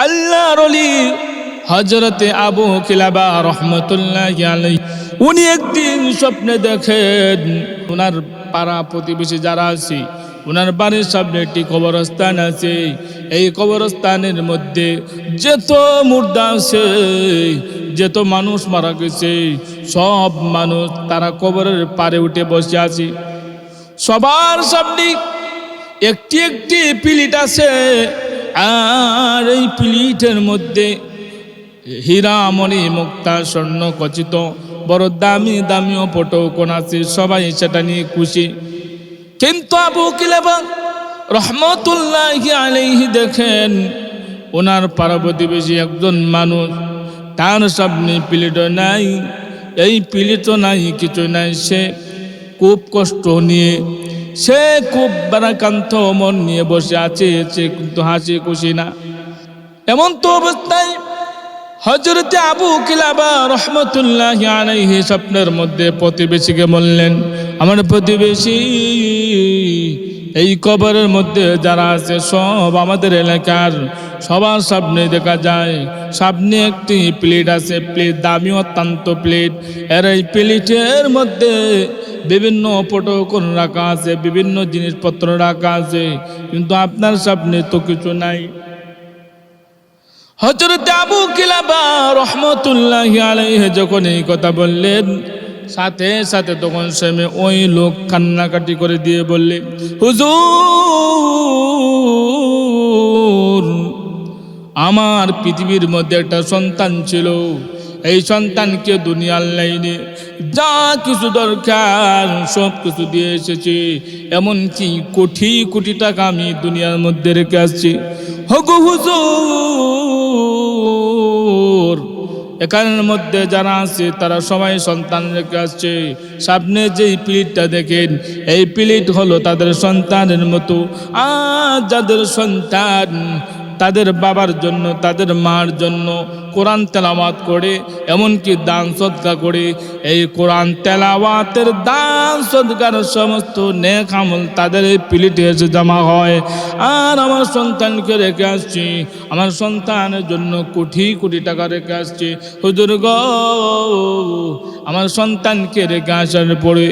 আল্লাহর ওলি হযরতে আবু কিলাবা রাহমাতুল্লাহি আলাইহি উনি একদিন স্বপ্নে দেখেন ওনার পাড়া প্রতিবেশী যারা আছে ওনার বাড়ির সামনে একটি কবরস্থান আছে। এই কবরস্থানের মধ্যে যত মুর্দা আছে, যত মানুষ মারা গেছে, সব মানুষ তারা কবরের পাড়ে উঠে বসে আছে। সবার সামনে একটি একটি প্লেট আছে, আর এই প্লেটের মধ্যে হীরা মণি মুক্তা স্বর্ণ খচিত বড় দামি দামিও পটৌকন আছে। সবাই সেটা নিয়ে খুশি। কিন্তু আবু কিলাবা রাহমাতুল্লাহি আলাইহি দেখেন ওনার পাড়া প্রতিবেশী একজন মানুষ, তার সামনে প্লেটও নাই, এই প্লেটও নাই, কিছু নাই। সে খুব কষ্ট নিয়ে, সে খুব বারাকান্ত মন নিয়ে বসে আছে, সে কিন্তু হাসি খুশি না। এমন তো অবস্থায় হযরতে আবু কিলাবা রাহমাতুল্লাহি আলাইহি স্বপ্নের মধ্যে প্রতিবেশীকে বললেন, আমার প্রতিবেশী, এই কবরের মধ্যে যারা আছে সব আমাদের এলাকার, সবার সামনে দেখা যায় সামনে একটি প্লেট আছে, প্লেট দামি অত্যন্ত প্লেট। এর এই প্লেটের মধ্যে বিভিন্ন পটৌকন রাখা আছে, বিভিন্ন জিনিসপত্র রাখা আছে, কিন্তু আপনার সামনে তো কিছু নাই। হযরত আবু কিলাবা রাহমাতুল্লাহি আলাইহি যখন এই কথা বললেন, সাথে সাথে তখন সেমে ওই লোক কান্নাকাটি করে দিয়ে বললে, হুজুর, আমার পৃথিবীর মধ্যে একটা সন্তান ছিল, এই সন্তানকে দুনিয়ার লাইনে যা কিছু দরকার সব কিছু দিয়ে এসেছি, এমনকি কোটি কোটি টাকা আমি দুনিয়ার মধ্যে রেখে আসছি। হগো হুজুর, এখানের মধ্যে যারা আছে তারা সবাই সন্তান রেখে আসছে। সামনে যেই প্লেটটা দেখেন, এই প্লেট হলো তাদের সন্তানের মতো। আর যাদের সন্তান তাদের বাবার জন্য, তাদের মার জন্য কোরআন তেলাওয়াত করে, এমনকি দান সদকা করে, এই কোরআন তেলাওয়াতের দান সদকার সমস্ত নেক আমল তাদের এই প্লেটে এসে জমা হয়। আর আমার সন্তানকে রেখে আসছি, আমার সন্তানের জন্য কোটি কোটি টাকা রেখে আসছি। হুজুর গো, আমার সন্তানকে রেখে আসার পরে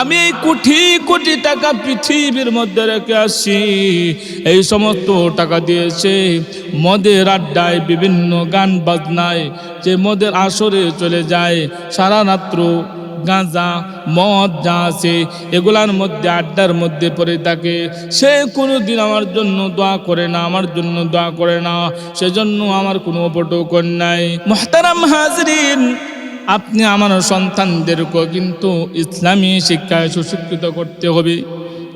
আমি এই কোটি কোটি টাকা পৃথিবীর মধ্যে রেখে আসছি। এই সমস্ত টাকা দিয়েছে মদের আড্ডায়, বিভিন্ন গান বাজনায়, যে মদের আসরে চলে যায়, সারা রাত্র গাঁজা মদ যা আছে এগুলার মধ্যে, আড্ডার মধ্যে পড়ে থাকে। সে কোনো দিন আমার জন্য দোয়া করে না, আমার জন্য দোয়া করে না, সেজন্য আমার কোনো পটৌকন নাই। মুহতারাম হাজরিন, আপনি আমার সন্তানদেরকেও কিন্তু ইসলামী শিক্ষায় সুশিক্ষিত করতে হবে।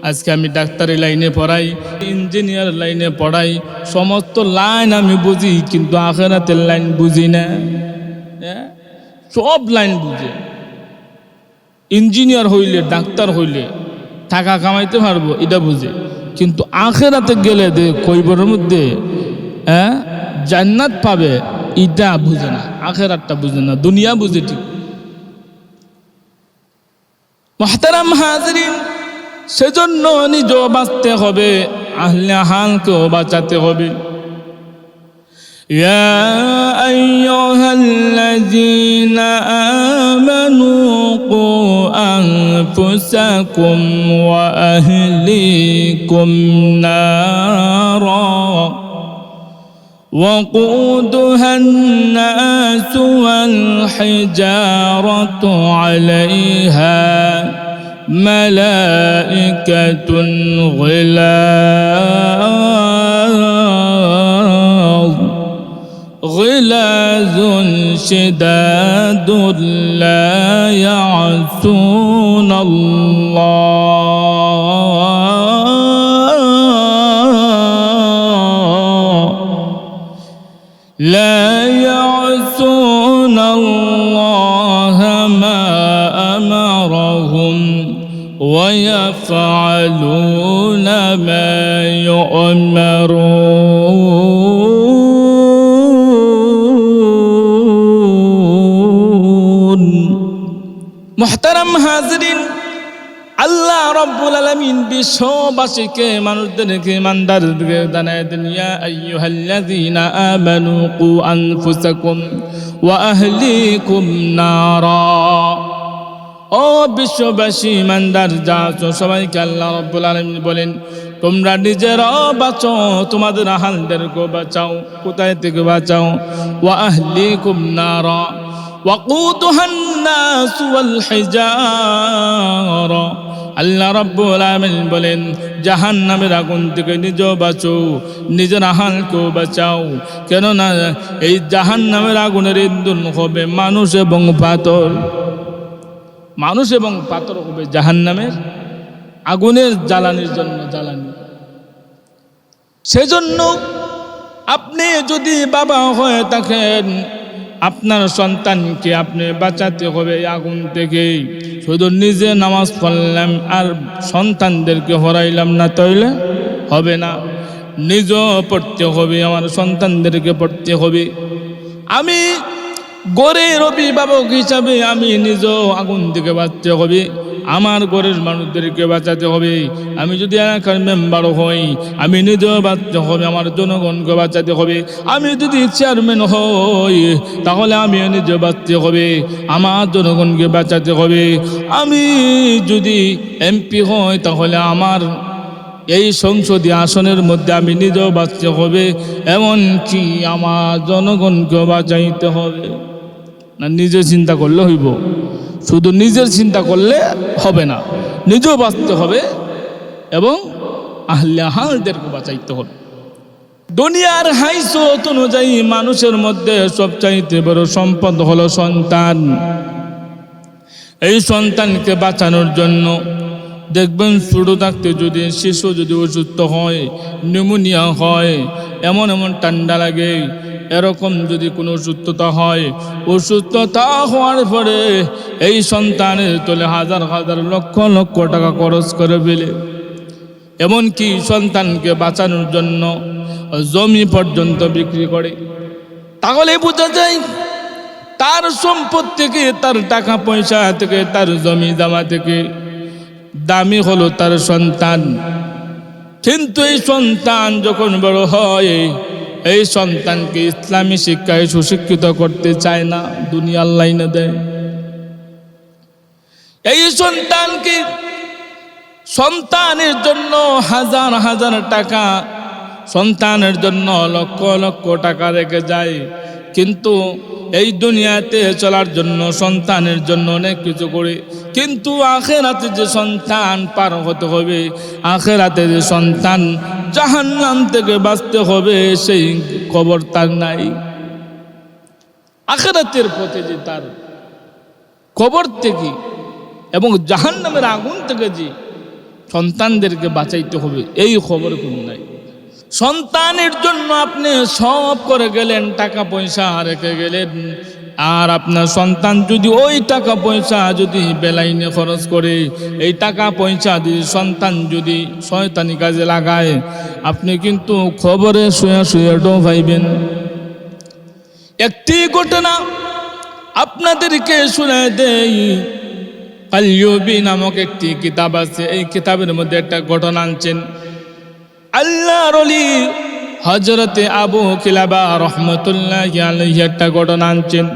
আজকে আমি ডাক্তারি লাইনে পড়াই, ইঞ্জিনিয়ার লাইনে পড়াই, সমস্ত লাইন আমি বুঝি, কিন্তু আখিরাতের লাইন বুঝি না। সব লাইন বুঝে। ইঞ্জিনিয়ার হইলে, ডাক্তার হইলে টাকা কামাইতে পারবো এটা বুঝে, কিন্তু আখিরাতে গেলে কইবরের মধ্যে জান্নাত পাবে এটা বুঝে না, আখিরাতটা বুঝে না, দুনিয়া বুঝে ঠিক। মুহতারাম হাজরিন, সেজন্য নিজেও বাঁচতে হবে, আহলে হালকেও বাঁচাতে হবে। ইয়া আইয়ুহাল্লাযীনা আমানু কু আনফুসাকুম ওয়া আহলিকুম নারা وقودها الناس والحجارة عليها ملائكة غلاظ شداد لا يعصون الله ما أمرهم ويفعلون ما يؤمرون। মুহতারাম হাজরিন, আল্লাহ রাব্বুল আলামিন বিশ্ববাসীকে মানুষদেরকে ইমানদারদেরকে জানায় দেন, ইয়া আইয়ুহাল্লাযীনা আমানু কু আনফুসাকুম ওয়া আহলিকুম নারা। ও বিশ্ববাসী ইমানদার যা আছো সবাইকে আল্লাহ রাব্বুল আলামিন বলেন, তোমরা নিজেরাও বাঁচো, তোমাদের আহলদেরকেও বাঁচাও। কোথায় থেকে বাঁচাও? ওয়া আহলিকুম নারা ওয়াকুদুহান নাস ওয়াল হিজারা। আল্লাহ রাব্বুল আলামিন বলেন, জাহান্নামের আগুন থেকে নিজেও বাঁচো, নিজের আহলকেও বাঁচাও। কেননা এই জাহান্নামের আগুনের ইন্ধন হবে মানুষ এবং পাথর। মানুষ এবং পাথর হবে জাহান্নামের আগুনের জ্বালানির জন্য জ্বালানি। সেজন্য আপনি যদি বাবা হয়ে থাকেন, আপনার সন্তানকে আপনি বাঁচাতে হবে আগুন থেকে। শুধু নিজে নামাজ পড়লাম আর সন্তানদেরকে হরাইলাম না, তাইলে হবে না। নিজেও পড়তে হবে, আমার সন্তানদেরকে পড়তে হবে। আমি গড়ের অভিভাবক হিসাবে আমি নিজেও আগুন থেকে বাঁচতে হবে, আমার ঘরের মানুষদেরকে বাঁচাতে হবে। আমি যদি এলাকার মেম্বার হই, আমি নিজেও বাঁচতে হবে, আমার জনগণকে বাঁচাতে হবে। আমি যদি চেয়ারম্যান হই, তাহলে আমি নিজে বাঁচতে হবে, আমার জনগণকে বাঁচাতে হবে। আমি যদি এমপি হই, তাহলে আমার এই সংসদীয় আসনের মধ্যে আমি নিজেও বাঁচতে হবে, এমনকি আমার জনগণকেও বাঁচাইতে হবে। না নিজে চিন্তা করলে হইব? শুধু নিজের চিন্তা করলে হবে না, নিজেও বাঁচতে হবে এবং আহলে হালদেরকে বাঁচাইতে হবে। দুনিয়ার হাইসত অনুযায়ী মানুষের মধ্যে সবচাইতে বড় সম্পদ হলো সন্তান। এই সন্তানকে বাঁচানোর জন্য দেখবেন ছোটো থাকতে যদি শিশু যদি অসুস্থ হয়, নিউমোনিয়া হয়, এমন এমন ঠান্ডা লাগে, এরকম যদি কোনো অসুস্থতা হয়, অসুস্থতা হওয়ার পরে এই সন্তানের তোলে হাজার হাজার লক্ষ লক্ষ টাকা খরচ করে ফেলে। এমনকি সন্তানকে বাঁচানোর জন্য জমি পর্যন্ত বিক্রি করে। তাহলে বোঝা যায় তার সম্পদ থেকে, তার টাকা পয়সা থেকে, তার জমি জমা থেকে দামি হলো তার সন্তান। কিন্তু এই সন্তান যখন বড় হয়, এই সন্তানকে ইসলামী শিক্ষায় সুশিক্ষিত করতে চায় না, দুনিয়ার লাইনে দেয়। এই সন্তানকে সন্তানের জন্য হাজার হাজার টাকা, সন্তানের জন্য লক্ষ লক্ষ টাকা রেখে যায়। কিন্তু এই দুনিয়াতে চলার জন্য সন্তানের জন্য অনেক কিছু করে, কিন্তু আখেরাতে যে সন্তান পার হতে হবে, আখেরাতে যে সন্তান জাহান্নাম থেকে বাঁচতে হবে, সেই খবর তার নাই। আখেরাতের পথে যে তার কবর থেকে এবং জাহান্নামের আগুন থেকে যে সন্তানদেরকে বাঁচাইতে হবে, এই খবর কোনো নাই। সন্তানের জন্য আপনি সব করে গেলেন, টাকা পয়সা রেখে গেলেন, আর আপনার সন্তান যদি ওই টাকা পয়সা যদি বেলাইনে খরচ করে, এই টাকা পয়সা যদি সন্তান যদি শয়তানি কাজে লাগায়, আপনি কিন্তু খবরে শুয়ে শুয়ে ডোবাইবেন। একটি ঘটনা আপনাদেরকে শুনে দেই। আল-ইউবি নামক একটি কিতাব আছে, এই কিতাবের মধ্যে একটা ঘটনা আনছেন। আল্লাহর ওলি হযরতে আবু কিলাবা রাহমাতুল্লাহি আলাইহি একটা ঘটনা আনছেন।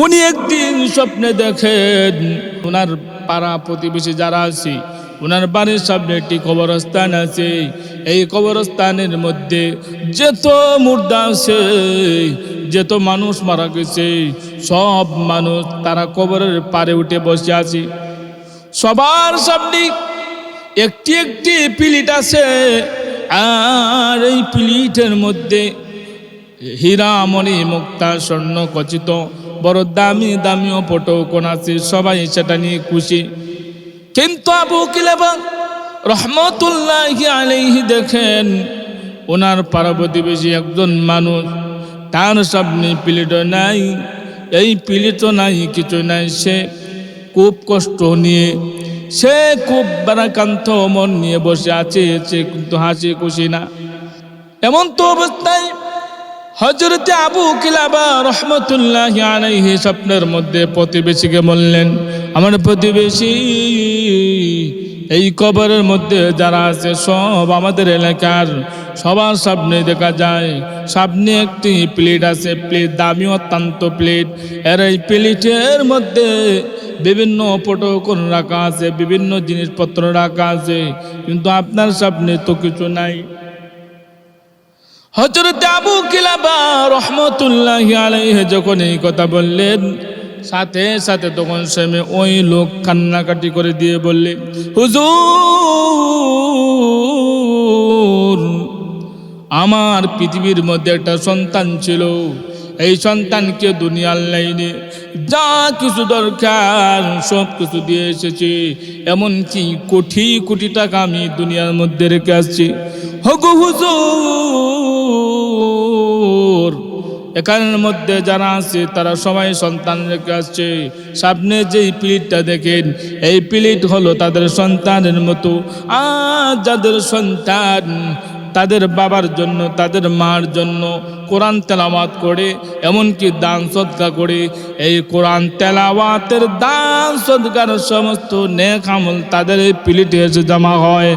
উনি একদিন স্বপ্নে দেখেন ওনার পাড়া প্রতিবেশী যারা আছে, ওনার বাড়ির সামনে একটি কবরস্থান আছে। এই কবরস্থানের মধ্যে যত মুর্দা আছে, যত মানুষ মারা গেছে, সব মানুষ তারা কবরের পারে উঠে বসে আছে। সবার সামনে একটি একটি প্লেট আছে, আর এই প্লেটের মধ্যে হীরা মণি মুক্তা স্বর্ণ খচিত বড় দামি দামিও পটৌকন আছে। সবাই সেটা নিয়ে খুশি। কিন্তু আবু কিলাবা রাহমাতুল্লাহি আলাইহি দেখেন ওনার পাড়া প্রতিবেশী একজন মানুষ, তার সামনে প্লেটও নাই, এই প্লেটও নাই, কিছু নাই। সে খুব কষ্ট নিয়ে, সে খুব বারাকান্ত মন নিয়ে বসে আছে, সে কিন্তু হাসি খুশি না। এমন তো অবস্থায় হযরতে আবু কিলাবা রাহমাতুল্লাহি আলাইহি স্বপ্নের মধ্যে প্রতিবেশীকে বললেন, আমার প্রতিবেশী, এই কবরের মধ্যে যারা আছে সব আমাদের এলাকার, সবার সামনে দেখা যায় সামনে একটি প্লেট আছে, প্লেট দামি অত্যন্ত প্লেট। এর এই প্লেটের মধ্যে বিভিন্ন প্রটোকল রাখা আছে, বিভিন্ন জিনিসপত্র রাখা আছে, কিন্তু আপনার সামনে তো কিছু নাই। হযরত আবু কিলাবা রাহমাতুল্লাহি আলাইহি যখন এই কথা বললেন, সাথে সাথে তখন সেমে ওই লোক কান্নাকাটি করে দিয়ে বললে, হুজুর, আমার পৃথিবীর মধ্যে একটা সন্তান ছিল, এই সন্তানকে দুনিয়ার লাইনে যা কিছু দরকার সব কিছু দিয়ে এসেছি, এমনকি কোটি কোটি টাকা আমি দুনিয়ার মধ্যে রেখে আসছি। হগো হুজুর, এখানের মধ্যে যারা আছে তারা সবাই সন্তান রেখে আসছে। সামনে যেই প্লেটটা দেখেন, এই প্লেট হলো তাদের সন্তানের মতো। আর যাদের সন্তান তাদের বাবার জন্য, তাদের মার জন্য কোরআন তেলাওয়াত করে, এমনকি দান সদকা করে, এই কোরআন তেলাওয়াতের দান সদকার সমস্ত নেক আমল তাদের এই প্লেটে এসে জমা হয়।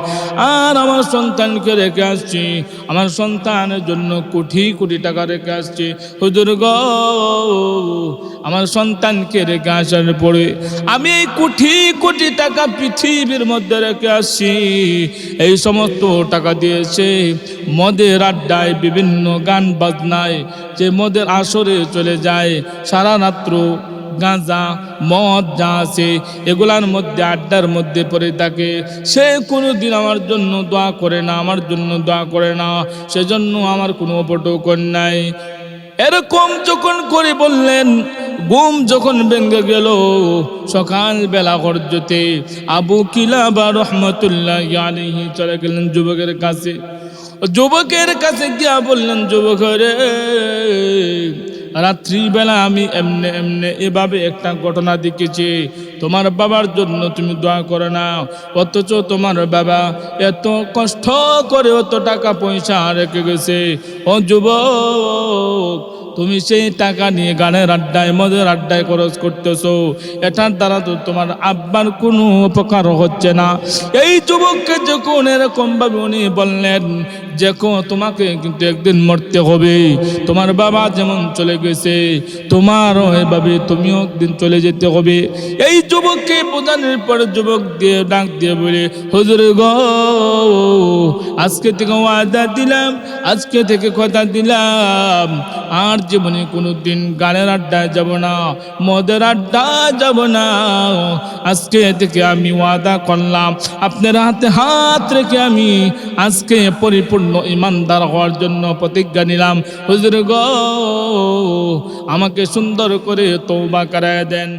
আর আমার সন্তানকে রেখে আসছি, আমার সন্তানের জন্য কোটি কোটি টাকা রেখে আসছি। হুজুর গো, আমার সন্তানকে রেখে আসার পরে আমি এই কোটি কোটি টাকা পৃথিবীর মধ্যে রেখে আসছি। এই সমস্ত টাকা দিয়েছে মদের আড্ডায়, বিভিন্ন গান বাজনায়, যে মদের আসরে চলে যায়, সারা রাত্র গাঁজা মদ যা আছে এগুলার মধ্যে, আড্ডার মধ্যে পড়ে থাকে। সে কোনো দিন আমার জন্য দোয়া করে না, আমার জন্য দোয়া করে না, সেজন্য আমার কোনো উপটোকন নাই। এরকম যখন করে বললেন, ঘুম যখন ভেঙে গেল, সকালবেলা হযরতে আবু কিলাবা রাহমাতুল্লাহি আলাইহি চলে গেলেন যুবকের কাছে। যুবকের কাছে গিয়া বললেন, যুবক রে, রাত্রিবেলা আমি এমনে এমনে এভাবে একটা ঘটনা দেখেছি, তোমার বাবার জন্য তুমি দোয়া করে না, অথচ তোমার বাবা এত কষ্ট করে অত টাকা পয়সা রেখে গেছে। ও যুবক, তুমি সেই টাকা নিয়ে গানের আড্ডায়, মদের আড্ডায় খরচ করতেছো, এটার দ্বারা তো তোমার আব্বার কোনো উপকার হচ্ছে না। এই যুবককে যখন এরকম ভাবে উনি বললেন, দেখো তোমাকে কিন্তু একদিন মরতে হবে, তোমার বাবা যেমন চলে গেছে তোমারও এভাবে তুমিও একদিন চলে যেতে হবে। এই যুবককে বোঝানোর পরে যুবক দিয়ে ডাক দিয়ে বলে, হুজুর গো, আজকে থেকে ওয়াদা দিলাম, আজকে থেকে কথা দিলাম, আর জীবনে কোনো দিন গানের আড্ডায় যাব না, মদের আড্ডায় যাব না। আজকে থেকে আমি ওয়াদা করলাম, আপনার হাতে হাত রেখে আমি আজকে পরিপূর্ণ ইমানদার হওয়ার জন্য প্রতিজ্ঞা নিলাম। হুজুর গো, আমাকে সুন্দর করে তওবা করায় দেন।